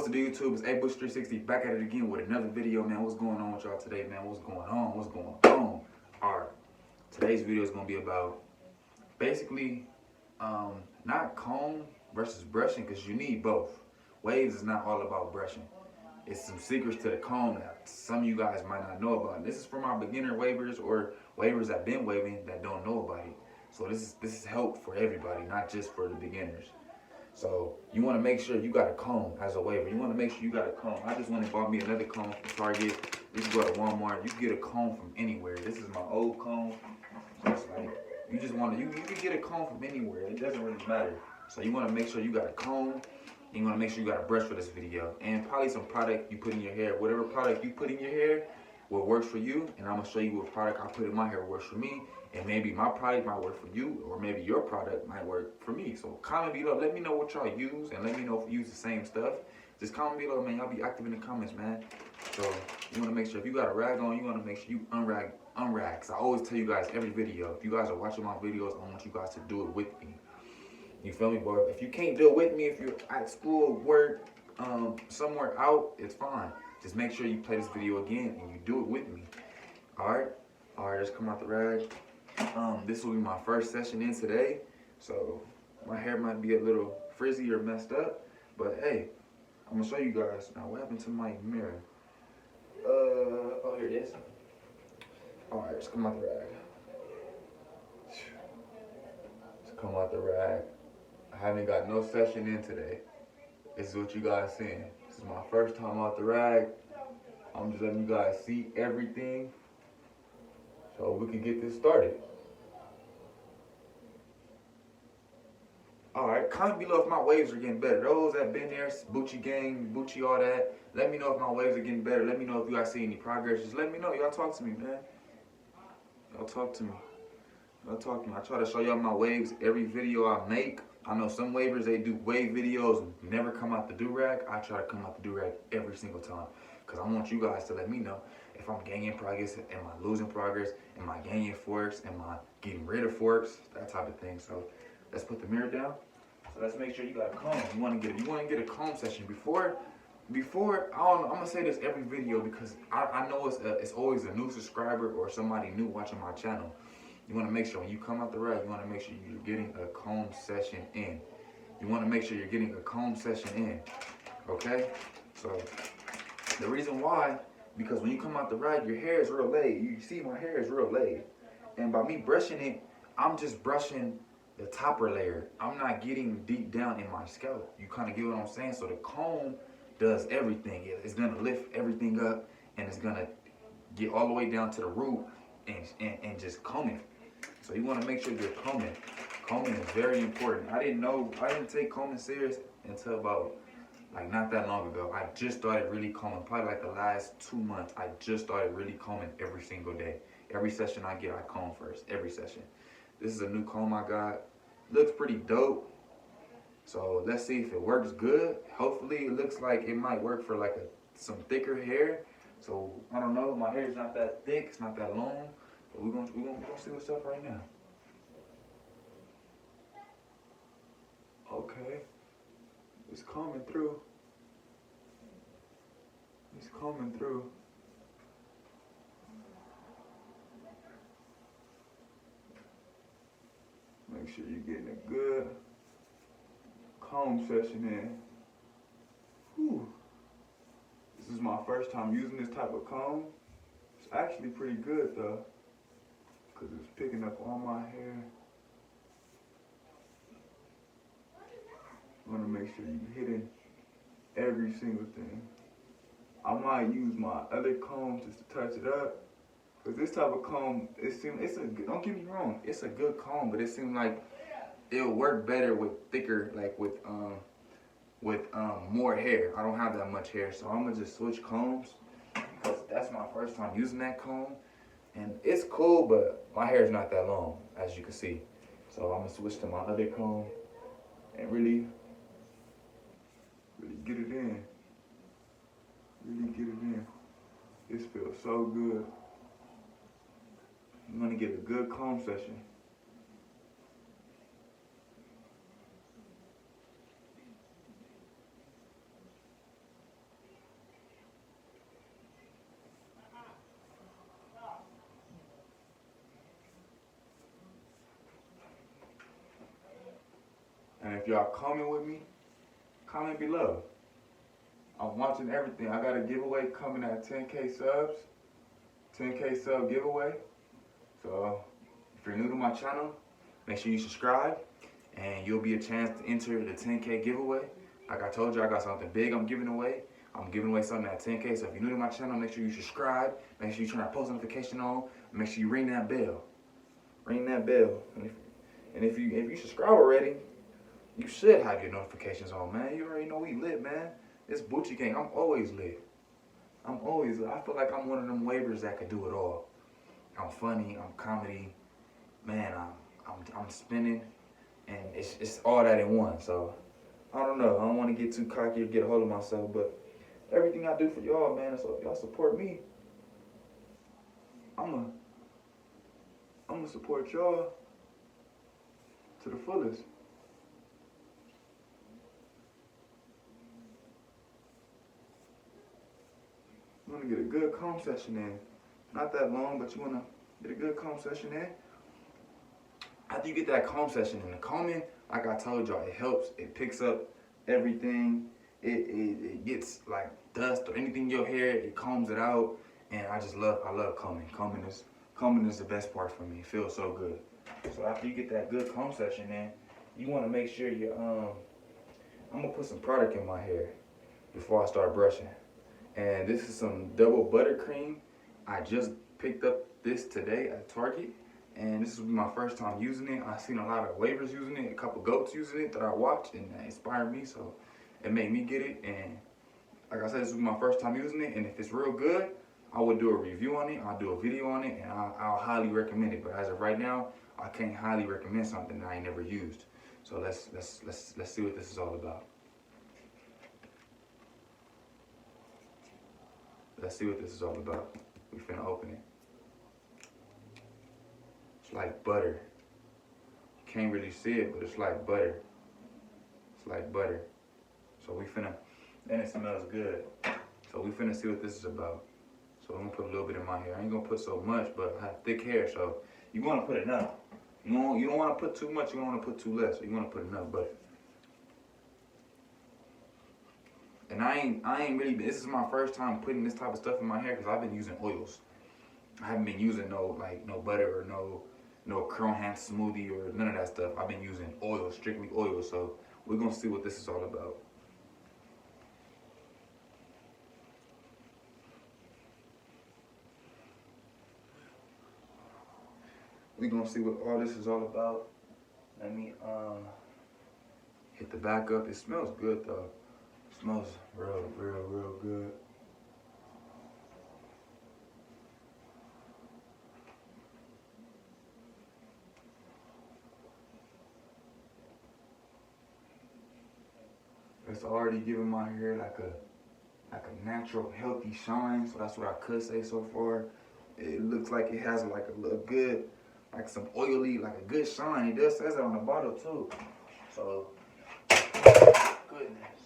What's the deal, YouTube? It's A-Bush360 back at it again with another video, man. What's going on with y'all today, man? What's going on? What's going on? Alright, today's video is going to be about basically not comb versus brushing, because you need both. Waves is not all about brushing. It's some secrets to the comb that some of you guys might not know about. And this is for my beginner wavers or wavers that been waving that don't know about it. So this is help for everybody, not just for the beginners. So you want to make sure you got a comb as a waver. You want to make sure you got a comb. I just went and bought me another comb from Target. You can go to Walmart. You can get a comb from anywhere. This is my old comb. So it's like you just want to, you can get a comb from anywhere. It doesn't really matter. So you want to make sure you got a comb. And you want to make sure you got a brush for this video. And probably some product you put in your hair. Whatever product you put in your hair, what works for you. And I'm going to show you what product I put in my hair works for me. And maybe my product might work for you, or maybe your product might work for me. So comment below, let me know what y'all use, and let me know if you use the same stuff. Just comment below, man. Y'all be active in the comments, man. So you want to make sure if you got a rag on, you want to make sure you unrag. Because I always tell you guys every video, if you guys are watching my videos, I want you guys to do it with me. You feel me, boy? If you can't do it with me, if you're at school, work, somewhere out, it's fine. Just make sure you play this video again and you do it with me. All right, let's come out the rag. This will be my first session in today, so my hair might be a little frizzy or messed up, but hey, I'm gonna show you guys. Now, what happened to my mirror? Oh, here it is. All right, let's come out the rag. Let's come out the rag. I haven't got no session in today. This is what you guys seeing. This is my first time out the rag. I'm just letting you guys see everything so we can get this started. Alright, comment below if my waves are getting better. Those that been there, Bucci gang, Bucci, all that. Let me know if my waves are getting better. Let me know if you guys see any progress. Just let me know. Y'all talk to me, man. Y'all talk to me. Y'all talk to me. I try to show y'all my waves every video I make. I know some wavers, they do wave videos and never come out the do-rag. I try to come out the do-rag every single time. Because I want you guys to let me know if I'm gaining progress, am I losing progress, am I gaining forks, am I getting rid of forks, that type of thing. So let's put the mirror down. So let's make sure you got a comb. You want to get a comb session before. I'm gonna say this every video because I know it's always a new subscriber or somebody new watching my channel. You want to make sure when you come out the rag, you want to make sure you're getting a comb session in. You want to make sure you're getting a comb session in. Okay? So the reason why, because when you come out the rag, your hair is real laid. You see my hair is real laid. And by me brushing it, I'm just brushing the topper layer. I'm not getting deep down in my scalp. You kind of get what I'm saying? So the comb does everything. It's going to lift everything up, and it's going to get all the way down to the root and just comb it. So you want to make sure you're combing. Combing is very important. I didn't take combing serious until about not that long ago. I just started really combing, probably like the last 2 months. I just started really combing every single day. Every session I get, I comb first, every session. This is a new comb I got. Looks pretty dope. So let's see if it works good. Hopefully it looks like it might work for some thicker hair. So I don't know, my hair is not that thick, it's not that long. But we're gonna see what's up right now. Okay. It's coming through. It's coming through. Make sure you're getting a good comb session in. Whew. This is my first time using this type of comb. It's actually pretty good though, because it's picking up all my hair. You want to make sure you're hitting every single thing. I might use my other comb just to touch it up, because this type of comb, don't get me wrong, it's a good comb, but it seems like it'll work better with thicker, with more hair. I don't have that much hair, so I'm gonna just switch combs, because that's my first time using that comb, and it's cool, but my hair is not that long, as you can see. So I'm gonna switch to my other comb and really get it in. Really get it in. This feels so good. I'm gonna get a good comb session. y'all comment with me, comment below. I'm watching everything. I got a giveaway coming at 10K subs. 10K sub giveaway. So if you're new to my channel, make sure you subscribe and you'll be a chance to enter the 10K giveaway. Like I told you, I got something big I'm giving away. I'm giving away something at 10K. So if you're new to my channel, make sure you subscribe. Make sure you turn that post notification on. Make sure you ring that bell. Ring that bell. And if you subscribe already, you should have your notifications on, man. You already know we lit, man. It's Bucci Gang. I'm always lit. I'm always lit. I feel like I'm one of them wavers that could do it all. I'm funny. I'm comedy. Man, I'm spinning, and it's all that in one. So I don't know. I don't want to get too cocky or get a hold of myself, but everything I do for y'all, man. So if y'all support me, I'ma support y'all to the fullest. You want to get a good comb session in. Not that long, but you want to get a good comb session in. After you get that comb session in, the combing, like I told y'all, it helps. It picks up everything. It gets like dust or anything in your hair. It combs it out. And I love combing. Combing is the best part for me. It feels so good. So after you get that good comb session in, you want to make sure you, I'm going to put some product in my hair before I start brushing. And this is some double buttercream. I just picked up this today at Target, and this is my first time using it. I've seen a lot of wavers using it, a couple goats using it that I watched, and that inspired me, so it made me get it. And like I said, this is my first time using it, and if it's real good, I would do a review on it. I'll do a video on it, and I'll highly recommend it. But as of right now, I can't highly recommend something that I ain't never used. So let's see what this is all about. Let's see what this is all about. We finna open it. It's like butter. You can't really see it, but it's like butter. It's like butter. So we finna, and it smells good. So we finna see what this is about. So I'm gonna put a little bit in my hair. I ain't gonna put so much, but I have thick hair, so you wanna put enough. You don't wanna put too much, you don't wanna put too less. So you wanna put enough butter. And I ain't really, this is my first time putting this type of stuff in my hair because I've been using oils. I haven't been using no butter or no curl enhanced smoothie or none of that stuff. I've been using oil, strictly oil. So we're gonna see what this is all about. We're gonna see what all this is all about. Let me hit the back up. It smells good though. It smells real good. It's already giving my hair like a natural, healthy shine. So that's what I could say so far. It looks like it has like a good, like some oily, like a good shine. It does says it on the bottle too. So goodness.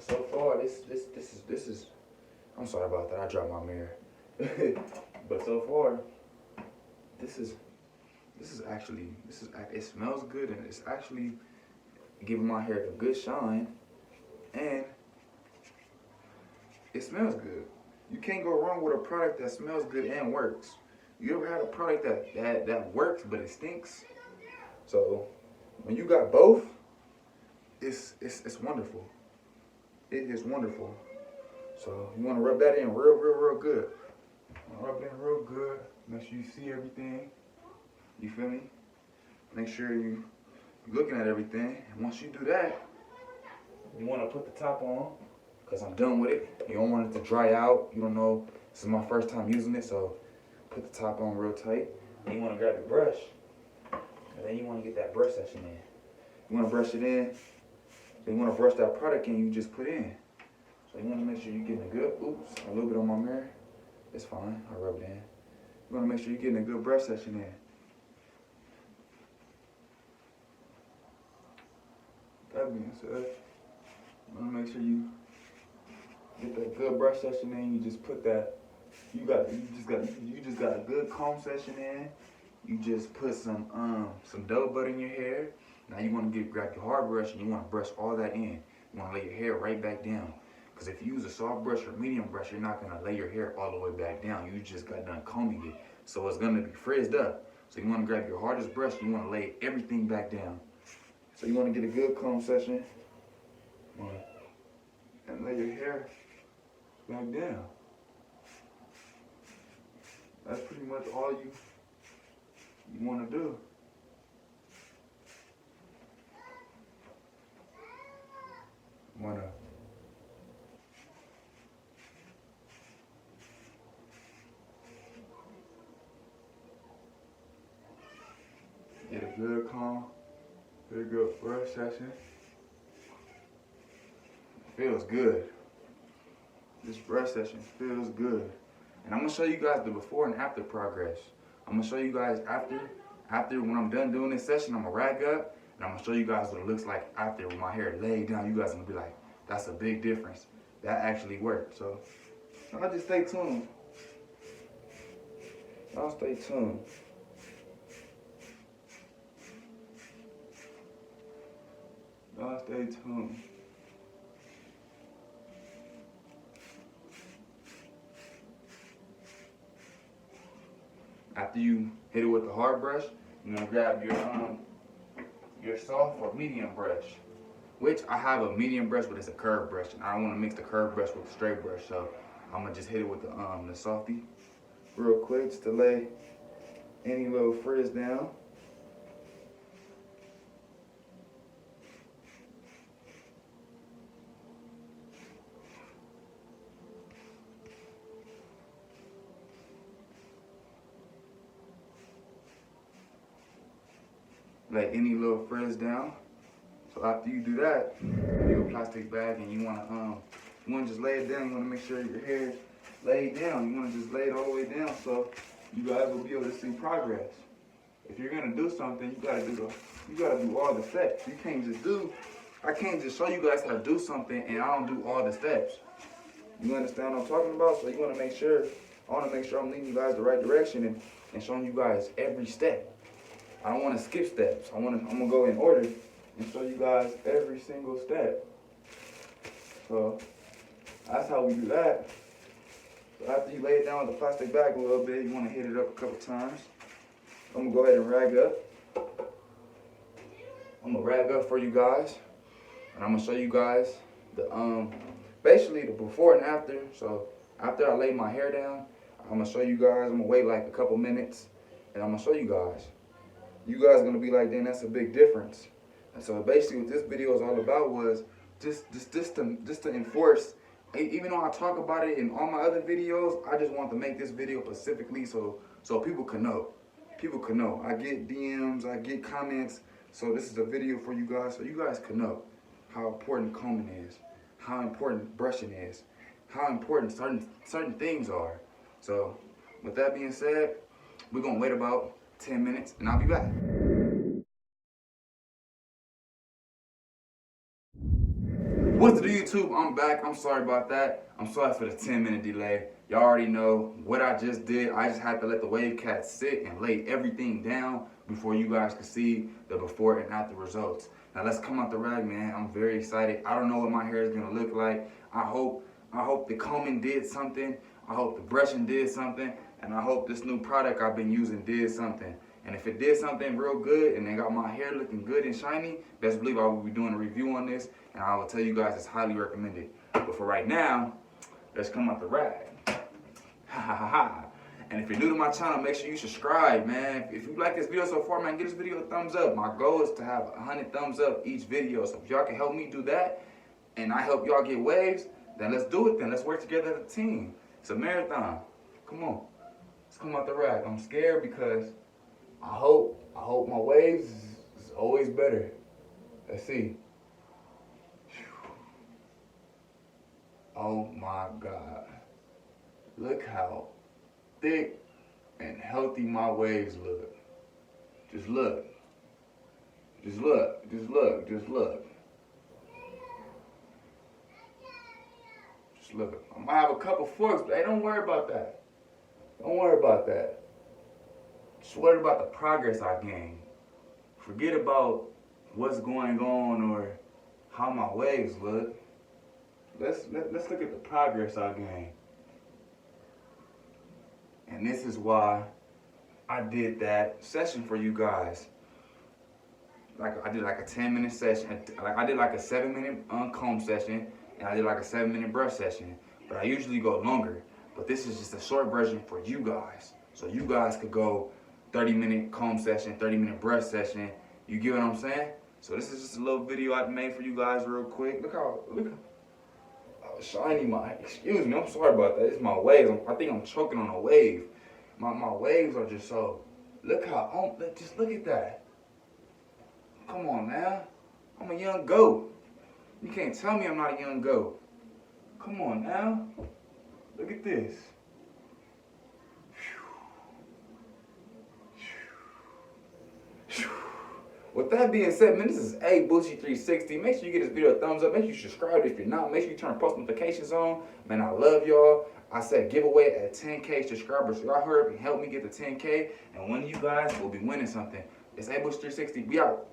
So far this is. I'm sorry about that. I dropped my mirror. But so far, it smells good and it's actually giving my hair a good shine, and it smells good. You can't go wrong with a product that smells good and works. You ever had a product that works but it stinks? So when you got both, it's wonderful. It is wonderful. So you want to rub that in real good. Rub it in real good. Make sure you see everything. You feel me? Make sure you're looking at everything. And once you do that, you want to put the top on, because I'm done with it. You don't want it to dry out. You don't know. This is my first time using it, so put the top on real tight. And you want to grab your brush, and then you want to get that brush session in. You want to brush it in. Then you want to brush that product in you just put in. So you want to make sure you're getting a good, oops, a little bit on my mirror. It's fine, I'll rub it in. You want to make sure you're getting a good brush session in. That being said, you want to make sure you get that good brush session in. You just put that, you just got a good comb session in. You just put some double butter in your hair. Now you want to grab your hard brush and you want to brush all that in. You want to lay your hair right back down. Because if you use a soft brush or medium brush, you're not going to lay your hair all the way back down. You just got done combing it. So it's going to be frizzed up. So you want to grab your hardest brush and you want to lay everything back down. So you want to get a good comb session and lay your hair back down. That's pretty much all you want to do. Want to get a good comb, very good brush session. Feels good. This brush session feels good. And I'm gonna show you guys the before and after progress. I'm gonna show you guys after when I'm done doing this session, I'm gonna rag up and I'm gonna show you guys what it looks like after with my hair laid down. You guys are gonna be like, that's a big difference. That actually worked. So I'll just stay tuned. I'll stay tuned. Y'all stay tuned. After you hit it with the hard brush, you're gonna grab your soft or medium brush. Which I have a medium brush, but it's a curved brush, and I don't want to mix the curved brush with the straight brush, so I'm gonna just hit it with the softy real quick just to lay any little frizz down. Lay any little frizz down. So after you do that, you do a plastic bag and you wanna just lay it down. You wanna make sure your hair is laid down. You wanna just lay it all the way down so you guys will be able to see progress. If you're gonna do something, you gotta do all the steps. I can't just show you guys how to do something and I don't do all the steps. You understand what I'm talking about? So I wanna make sure I'm leading you guys the right direction and showing you guys every step. I don't want to skip steps. I'm gonna go in order and show you guys every single step. So that's how we do that. So after you lay it down with the plastic bag a little bit, you want to hit it up a couple times. I'm gonna go ahead and rag up. I'm gonna rag up for you guys, and I'm gonna show you guys the basically the before and after. So after I lay my hair down, I'm gonna show you guys. I'm gonna wait like a couple minutes, and I'm gonna show you guys. You guys are gonna be like, damn, that's a big difference. And so basically what this video is all about was just to enforce, even though I talk about it in all my other videos, I just want to make this video specifically so people can know. People can know. I get DMs, I get comments, so this is a video for you guys so you guys can know how important combing is, how important brushing is, how important certain things are. So with that being said, we're gonna wait about 10 minutes and I'll be back. What's the YouTube? I'm back. I'm sorry about that. I'm sorry for the 10-minute delay. Y'all already know what I just did. I just had to let the wave cat sit and lay everything down before you guys could see the before and after results. Now let's come out the rag, man. I'm very excited. I don't know what my hair is gonna look like. I hope the combing did something. I hope the brushing did something. And I hope this new product I've been using did something. And if it did something real good and they got my hair looking good and shiny, best believe I will be doing a review on this and I will tell you guys it's highly recommended. But for right now, let's come out the rag. Ha ha ha ha. And if you're new to my channel, make sure you subscribe, man. If you like this video so far, man, give this video a thumbs up. My goal is to have 100 thumbs up each video. So if y'all can help me do that and I help y'all get waves, then let's do it then. Let's work together as a team. It's a marathon. Come on. Let's come out the rag. I'm scared because I hope my waves is always better. Let's see. Oh my God. Look how thick and healthy my waves look. Just look. Just look. Just look. Just look. Just look. I might have a couple forks, but hey, don't worry about that. Don't worry about that. Just worry about the progress I gain. Forget about what's going on or how my waves look, let's look at the progress I gained. And this is why I did that session for you guys. Like I did like a 10-minute session. Like I did like a 7-minute comb session, and I did like a 7-minute brush session. But I usually go longer. But this is just a short version for you guys. So you guys could go 30-minute comb session, 30-minute brush session. You get what I'm saying? So this is just a little video I made for you guys real quick. Look how shiny my, excuse me, I'm sorry about that. It's my waves. I think I'm choking on a wave. My waves are just so, look how, just look at that. Come on now. I'm a young goat. You can't tell me I'm not a young goat. Come on now. Look at this. With that being said, man, this is Bucci360. Make sure you give this video a thumbs up. Make sure you subscribe if you're not. Make sure you turn post notifications on. Man, I love y'all. I said giveaway at 10K subscribers. So y'all hurry up and help me get to 10K. And one of you guys will be winning something. It's Bucci360. We out.